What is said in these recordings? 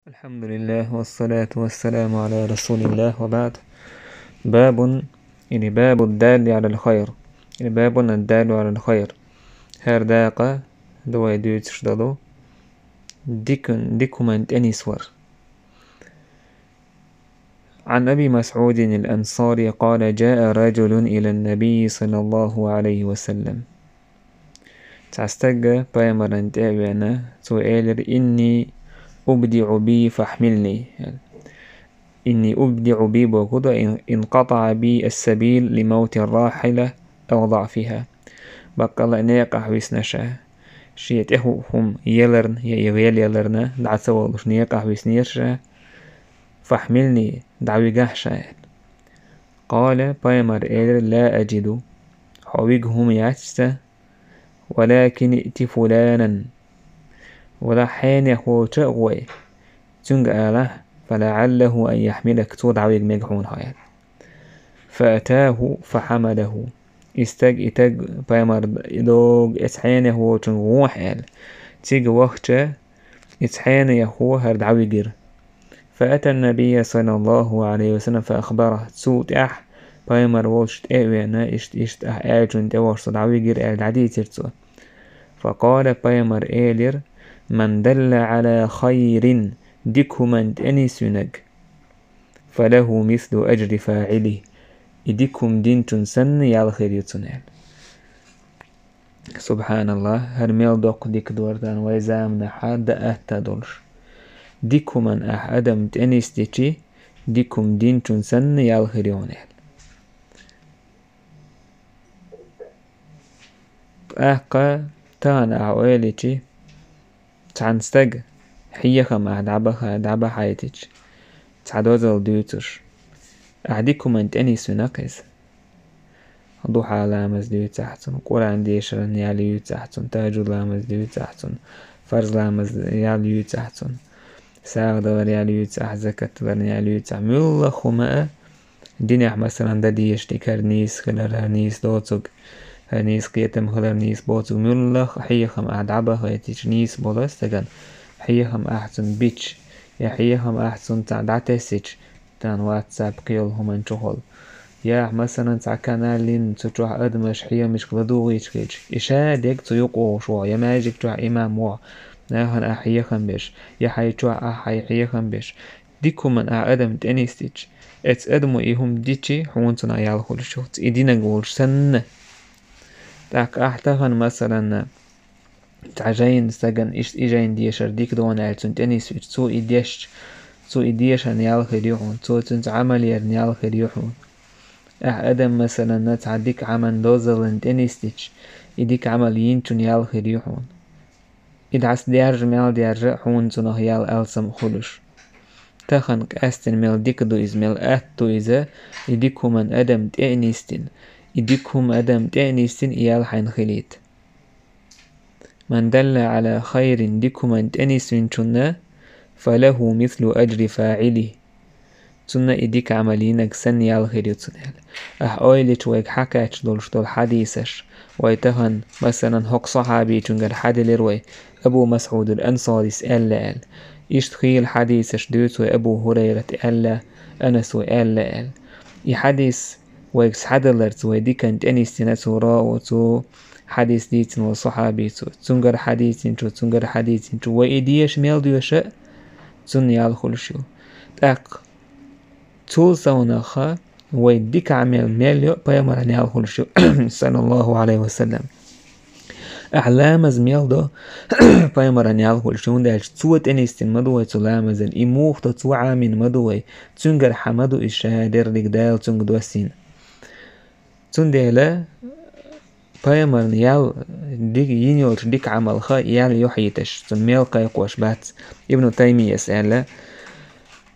الحمد لله والصلاة والسلام على رسول الله وبعد. باب باب الدال على الخير باب الدال على الخير. Her daqa دوي دوتش دلو ديكومنت أني سور. عن أبي مسعود الأنصاري قال جاء رجل إلى النبي صلى الله عليه وسلم تعستجى بايمرن تابعنا سؤال إني أبدع بي فاحملني إني أبدع بي بوكودا انقطع بي السبيل لموت الراحلة أو ضعفها بقى نيقع ويسنشا شيت هم يلرن يغيل يلرنا دعسوالوش نيقع ويسنيرشا فاحملني دعوي قحشا. قال بايمر إير لا أجد حويقهم يعتسا ولكن ائت فلانا ولا حين يخو تغوي تنقى فلعله أن يحملك تودعويق ميقحون هاي. فأتاه فحمله إتاج بايمر دوغ إتحيانه هو تنغوح آل تيج وقت إتحيانه هو هردعويقر. فأتى النبي صلى الله عليه وسلم فأخبره تسوت بايمر وشت وينا إشت آجون دوش دعويقر آل عدي ترتو. فقال بايمر إيلر من دل على خير ديكومنت أني سنج فله مثل أجر فاعله إديكم دين تنسن يالخير يتنال. سبحان الله هرميل دوق ديك دوردان ويزامنا حاد أهتدولش ديكم من أدم تأنيستيشي ديكم دين تنسن يالخير يونال. أحقا تان أعواليشي تعنستج حيخم أدعبها حياتيش تعدوزل ديوتش أعديكم أنت أني سنقز ضحى لامز ديو تحتن قرآن ديشرن ياليو تحتن تاجو لامز ديو تحتن فرز لامز ياليو تحتن ساغ دور ياليو تحت زكاة برن ياليو تحت ميلا خماء دينيح مثلا دا ديش ديكار نيس خلال هرنيس دوتوك هرنيس قيتم خلال نيس بوتوك ميلا حيخم أدعبها يتيش نيس بولستغن حيخم أحسن بيتش يا حيخم أحسن تعدعتسيش تان واتساب قيلهم انشغل يا مثلا تاع كانالين تروح أدمش حيا مش كلادوغيش كيج إشادك تيقو شو يا ماجيك تروح إمام وا ناهن أحيا خنبش يا حي تروح حيا خنبش ديكو من أدم تانيستيج اتس أدمو إيهم ديتشي حونتنا يالخول شوت إدينا نقول سنة تاك أحتفن مثلا تعجين سجن إجين ديشر ديك دون ألتون تانيستيج سو إديش أن يالخير يحون سو تنت عملي أن يالخير يحون أدم مثلا نتعديك عمل دوزلند إنيستيش إديك عمل ينتون يالخير يحون إدعس ديارج ميال ديارج حون تنه يال ألسم خلوش تخنق أستن ميل ديك دو إز ميل أتو إزا إديكم من أدم تأنيستين إديكم أدم تأنيستين إيال حين خليت. من دل على خير ديكم من تأنيستين تنا فله مثل أجر فاعله تنا إديك عملينك سن يالخير يتنال. أويلت ويك حكاش دول حديثش ويتهن مثلا هق صحابي تنجر حدلروي أبو مسعود الأنصاري سأل إشتخيل حديثش دوت أبو هريرة ألا أنس ألا يحديث ويكس حدلرت ويدي كانت أنيستنا سورا وتو حديث ديتن وصحابي تنجر حديثين تنجر حديثين وإديش ميل ديوشا تن يالخل شو تاق تول سوناخا ويديك عمل ميليو بايمر يالخل شو صلى الله عليه وسلم أعلام زميل دو بايمر يالخل شو ندالش توت أنيستن مدوي تلامزن إموخ تتو عامين مدوي تنجر حمدو إشادر لقدال تنجدو السين تنديلا بايمر يال ديك ينيوش ديك عمل خا يال يحيتش تنميل قيقوش بات ابن تيمية سأل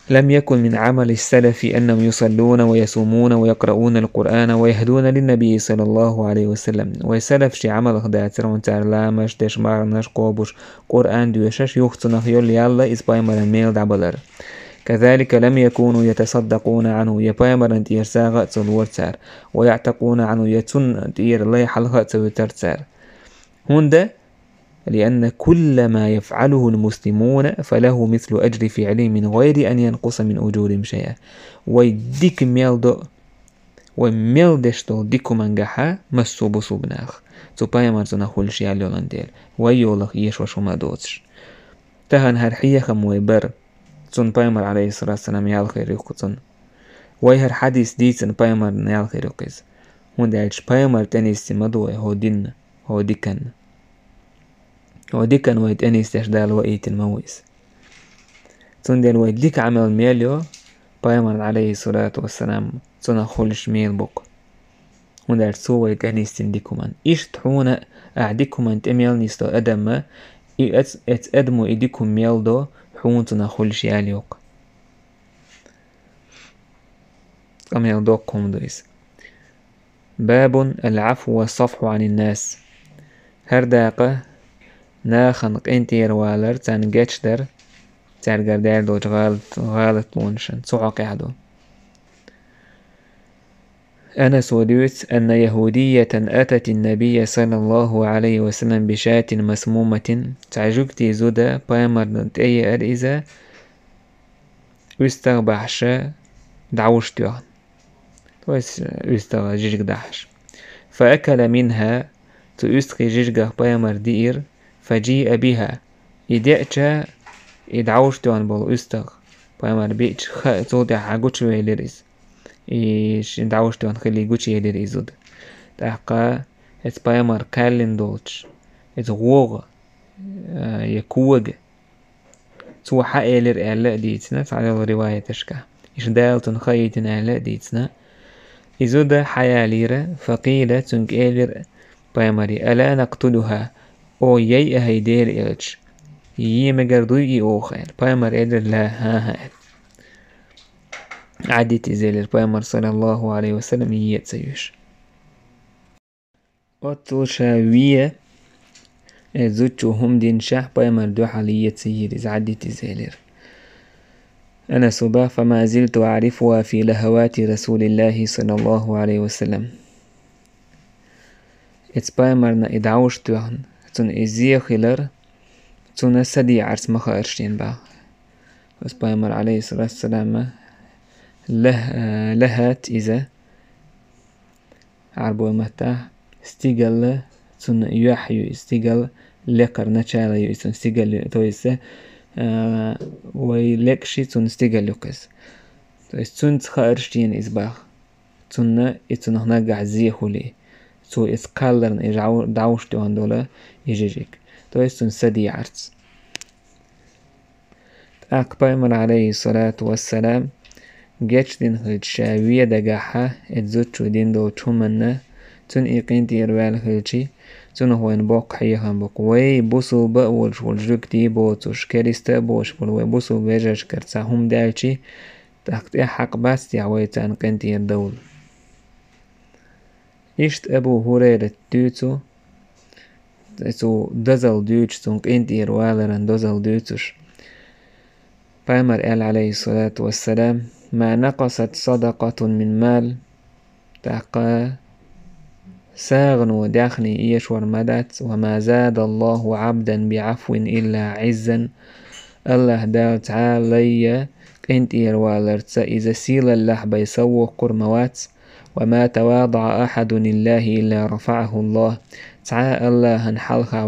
لم يكن من عمل السلف أنهم يصلون ويصومون ويقرؤون القرآن ويهدون للنبي صلى الله عليه وسلم ويسلف شي عمل خداتر تعلامش تشمارنش قوبش قرآن ديوشش يختنخ يول يالا إسبايمر الميل دعبلر. كذلك لم يكونوا يتصدقون عنه يبايمر انتير ساغة تلورتار ويعتقون عنه يتن انتير لي حلقة تلورتار هوندا لأن كل ما يفعله المسلمون فله مثل أجر فعله من غير أن ينقص من أجورهم شيئا. ويديك ميلدو وميلدشتو ديكو منجحا مسو بسو بناخ تو بايمر زنا خولش ياليو لنديل ويولخ يشوشو ما دوتش تهان هرحية خموي بر تون بايمر عليه الصلاة والسلام يالخير يقصن ويهر حديث ديتن بايمر يالخير يقص هون دالش بايمر تانيستي مدوي هو دين هو ديكن ويت أنيستش دال وإيت المويس تون دال ويت ديك عمل ميليو بايمر عليه الصلاة والسلام تون خولش ميل بوك هون دال سو ويت أنيستين ديكومان إيش تحونا أعديكومان تميل نيستو أدم أدمو إديكم ميل دو حون تون خولش ياليوك أميل دوكم دويس باب العفو والصفح عن الناس هرداقة ناخن قنتير والر تان جتشدر تارجر دار دوج غالط لونشن صعق عدو أنس وديوت أن يهودية أتت النبي صلى الله عليه وسلم بشاة مسمومة تعجبتي زودا بايمر أي أرئزة استغبحش دعوش تيوان استغ جيجك دحش فأكل منها تؤستقي جيجك بايمر دير فجيء بها إدأتشا إدعوش تيوان بول استغ بايمر بيتش زودا حاجوش ويلريز إيش إدعوش تيوان خلي جوش يلريزود تحقا إت بايمر كالين دولش إت غوغ يكوغ سو حقيلر إعلاء ديتنا تعالى الرواية تشكا إيش دالتن خيتن إعلاء ديتنا إزودا حياليرة فقيلة تنك إيلر بايمري ألا نقتلها أو يي أهيدير إلش يمجردوي أوخير بايمر إيلر لا ها عدت إزيلر بايمر صلى الله عليه وسلم يتسيوش أطوشاوية زوجو هم دين شاه بايمر دو حالية سيير إز عدت إزيلر أنا صبا فما زلت أعرفها في لهوات رسول الله صلى الله عليه وسلم إتس بايمرنا إدعوش توهن تون إزيه خلر تون سدي عرس مخارشين با إتس بايمر عليه الصلاة والسلام لهات إذا عربو متى استيقل تون يحيو استيقل لقر نشالا يسون استيقل تويسه ويلكشي تون استيقل لوكس تون تخارشين إزباخ تون إتون هناك عزيه لي تو إسكالرن دعوش توهن دولا يجيجيك تون سدي عرس أكبر عليه الصلاة والسلام جيش دين خلشاوية دقاحة اتزوتشو دين دو تشومنا تون إيقين تيروال خلشي تون هوين بوك حيخان بوك وي بوسو بأولش والجوك دي بوتوش كريستا بوش بول بوسو بيجاش كرسا هم دالشي تحت حق باس يعويتان قنتي الدول إشت أبو هريرة دوتو تو دزل دوتش تون قنتي روالران دزل دوتش بايمر قال عليه الصلاة والسلام ما نقصت صدقة من مال تحقا ساغن وداخني إيشور مدت وما زاد الله عبدا بعفو إلا عزا الله دال تعالى قنت إيروالرتس إذا سيل الله بيسوه قرموات وما تواضع أحد لله إلا رفعه الله تعالى الله هنحلها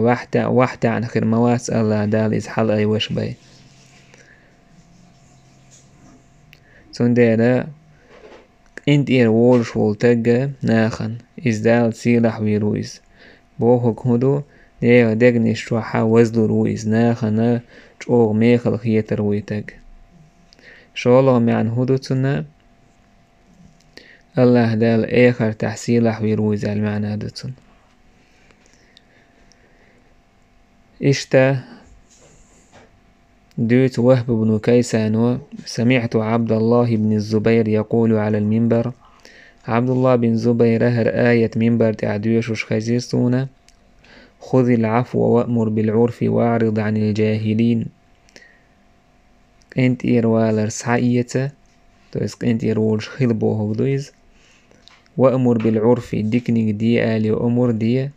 واحدة عن خرموات الله دال إزحل أي وش بي سنديرا انت اير وولش والتجا ناخن ازدال سيلح ويرويز بوهك هدو دير دقنش روحا وزلو رويز ناخنا جوغ ميخل خيتر ويتج شوالله معن هدو تنا الله دال ايخر تحسيلح ويرويز المعنى هدو اشتا دوت وهب بن كيسان سمعت عبد الله بن الزبير يقول على المنبر عبد الله بن زبير هر آية منبر تعديوش خزيصونا خذ العفو وأمر بالعرف واعرض عن الجاهلين انت إيروالر سعية تويس انت إيرولش خلبوه بدويز وأمر بالعرف ديكنيك دي آلي أمر دي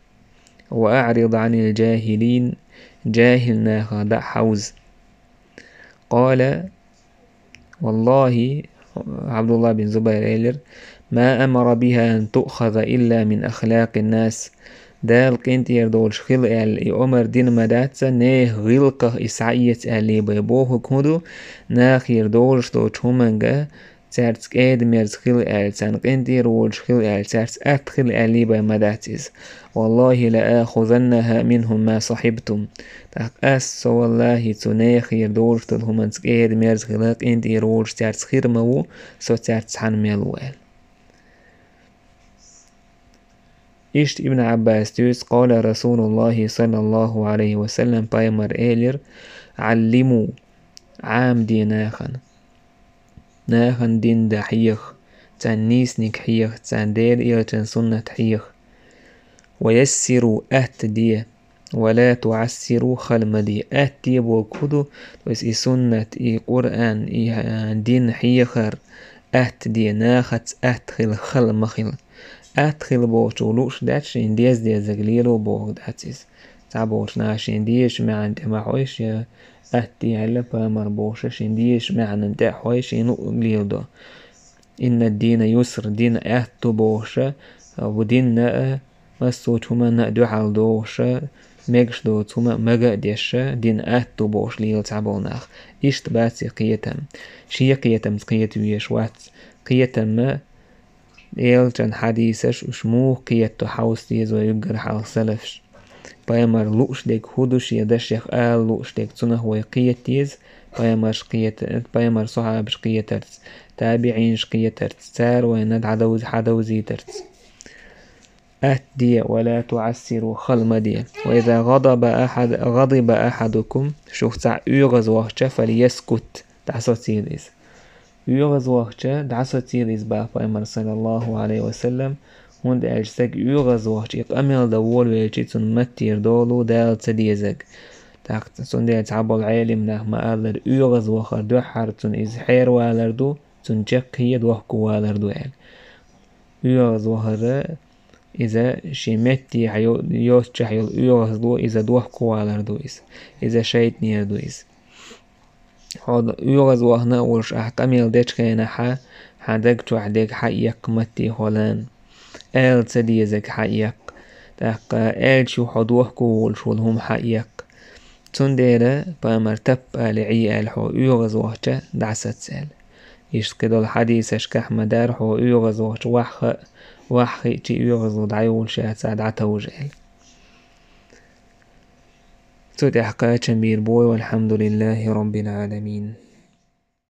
وأعرض عن الجاهلين جاهل ناخا دا حوز. قال والله عبد الله بن زبير إيلر ما أمر بها أن تؤخذ إلا من أخلاق الناس. دال قنت يردولش خل أمر دين مداتسا نيه غلقه إسعيت اللي بيبوه كودو ناخ يردولش دوش همانجا تارتس كيد ميرز خل سان قنت يرولش خل تارتس خل اللي بيمداتيز. والله لآخذنها منهم ما صحبتم. أس والله تنيخ يردولش تلهمانس كيد ميرز خلاق انت يرولش تارتس خير مو سو تارتس حن ميلوال. إشت ابن عباس تيس قال رسول الله صلى الله عليه وسلم بايمر إيلر علموا عام دي ناخن دين دا حيخ تان نيسنك حيخ تان دير إير تان سنة حيخ ويسروا دي ولا تعسروا خلم دي دي بوكودو بس سنة قرآن دين حيخر دي ناخت خل خل خل بوشولوش داتش انديز دي زغليلو بوغ داتيز تعبوش ناش انديش ما انت ما حويش دي هلا بامر بوشش انديش ما انت حويش نقليل دو. إن الدين يسر دين بوشة ودين مسوت هما نقدو حال دوشة ميقش دو هما مقا ديشة دين بوش ليل تعبوناخ. إشت باتي قيتم شي قيتم قيت ويش وات قيتم إيلتن حديثش وشمو قيتو حوستيز ويقر حال سلفش بايمر لوش ديك هودوش يدش يخ لوش ديك تنه ويقيتيز بايمر صحابش قيترت تابعينش قيترت تار ويند حدوزي ترت دي ولا تعسروا خلم دي. وإذا غضب أحدكم شوف تاع يغز وقت فليسكت تعصتيريز يغز وقت دعصتيريز بايمر صلى الله عليه وسلم هند أجسك يغز وقت يقامل دول ويجيتون متير دولو دال تديزك تاقت سندي تعبو العالم نهما ألر يغز وقت دو حارتون إز حير والردو تنجق هي دوحكو والردو يغز وقت إذا شمتي يوتش حيول يغز دو إذا دوحكو والردو إذا شايت نيردو هذا يغز وقت نقولش أحقامل ديش كينا حدك توحدك حقيق متي هولان تديزك حقيق تاق شو حدوه كول شو لهم حقيق تنديرة بمرتب لعي الحو يغز وقت دعست سال يش كده الحديث اشكح مدار حو يغز وقت وحخي تي يغز ودعيول شاد ساد عتوجل تدحقا تشمير بوي والحمد لله رب العالمين.